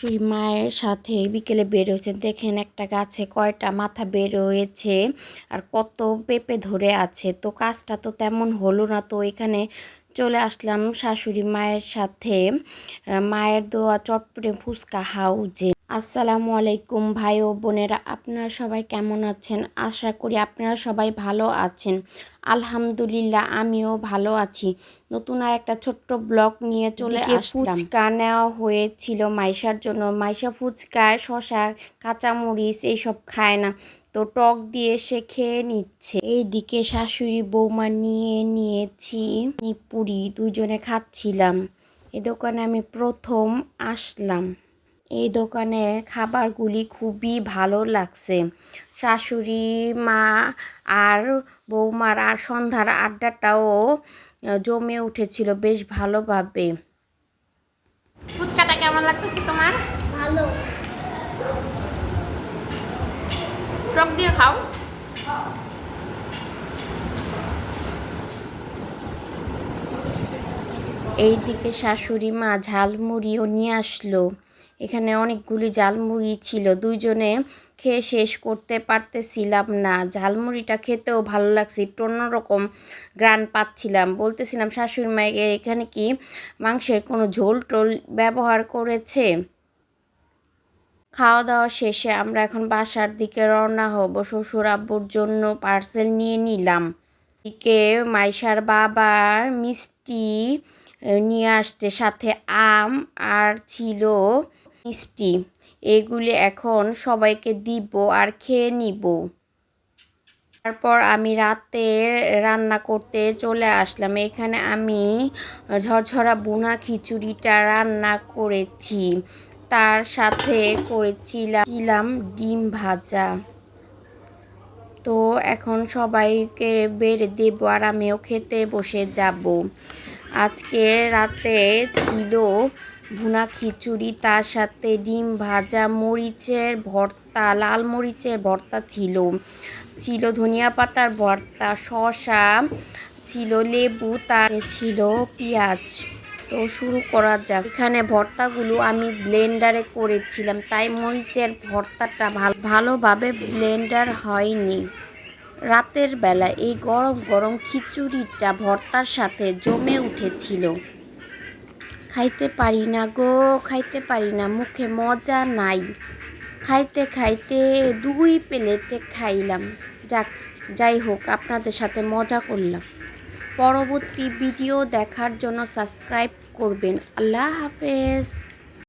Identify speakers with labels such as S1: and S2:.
S1: শাশুড়ি মায়ের সাথে বিকেলে বের হয়েছে। দেখেন একটা গাছে কয়টা মাথা বের হয়েছে আর কত পেঁপে ধরে আছে। তো কাজটা তো তেমন হলো না, তো এখানে চলে আসলাম শাশুড়ি মায়ের সাথে মায়ের দোয়া চটপটে ফুচকা হাউজে। আসসালামু আলাইকুম ভাই ও বোনেরা, আপনারা সবাই কেমন আছেন? আশা করি আপনারা সবাই ভালো আছেন। আলহামদুলিল্লাহ আমিও ভালো আছি। নতুন আর একটা ছোট্ট ব্লগ নিয়ে চলে আসলাম। ফুচকা নেওয়া হয়েছিল মাইশার জন্য। মাইশা ফুচকায় শসা, কাঁচামরিচ এইসব খায় না, তো টক দিয়ে সে খেয়ে নিচ্ছে। এইদিকে শাশুড়ি বৌমা নিয়ে নিয়েছি পুরি, দুজনে খাচ্ছিলাম। এ দোকানে আমি প্রথম আসলাম। এই দোকানে খাবারগুলি খুবই ভালো লাগছে। শাশুড়ি মা আর বৌমার আর সন্ধ্যার আড্ডাটাও জমে উঠেছিল বেশ ভালোভাবে। ফুচকাটা কেমন লাগতেছে তোমার?
S2: ভালো।
S1: টক দিয়ে খাও। এইদিকে শাশুড়ি মা ঝালমুড়িও নিয়ে আসলো। এখানে অনেকগুলি ঝালমুড়ি ছিল, দুইজনে খেয়ে শেষ করতে পারতেছিলাম না। ঝালমুড়িটা খেতেও ভালো লাগছে, একটু অন্যরকম গ্রান পাচ্ছিলাম। বলতেছিলাম শাশুড়ি মাকে এখানে কি মাংসের কোনো ঝোল টোল ব্যবহার করেছে। খাওয়া দাওয়া শেষে আমরা এখন বাসার দিকে রওনা হব। শ্বশুর আব্বুর জন্য পার্সেল নিয়ে নিলাম। এদিকে মাইশার বাবা মিষ্টি নিয়ে আসছে, সাথে আম আর ছিল মিষ্টি। এগুলি এখন সবাইকে দিব আর খেয়ে নিব। তারপর আমি রাতে রান্না করতে চলে আসলাম। এখানে আমি ঝরঝরা ভুনা খিচুড়িটা রান্না করেছি, তার সাথে করেছিলাম ডিম ভাজা। তো এখন সবাইকে বেড়ে দেব আর আমিও খেতে বসে যাব। আজকে রাতে ছিল ভুনা খিচুড়ি, তার সাথে ডিম ভাজা, মরিচের ভর্তা, লাল মরিচের ভর্তা ছিল ধনিয়া পাতার ভর্তা, শসা ছিল, লেবু, তার ছিল পেঁয়াজ। তো শুরু করা যাক। এখানে ভর্তাগুলো আমি ব্লেন্ডারে করেছিলাম, তাই মরিচের ভর্তাটা ভালোভাবে ব্লেন্ডার হয়নি। রাতের বেলা এই গরম গরম খিচুড়িটা ভর্তার সাথে জমে উঠেছিল। খাইতে পারি না গো, খাইতে পারি না, মুখে মজা নাই। খাইতে খাইতে 2 প্লেটে খাইলাম। যাই হোক, আপনাদের সাথে মজা করলাম। পরবর্তী ভিডিও দেখার জন্য সাবস্ক্রাইব করবেন। আল্লাহ হাফেজ।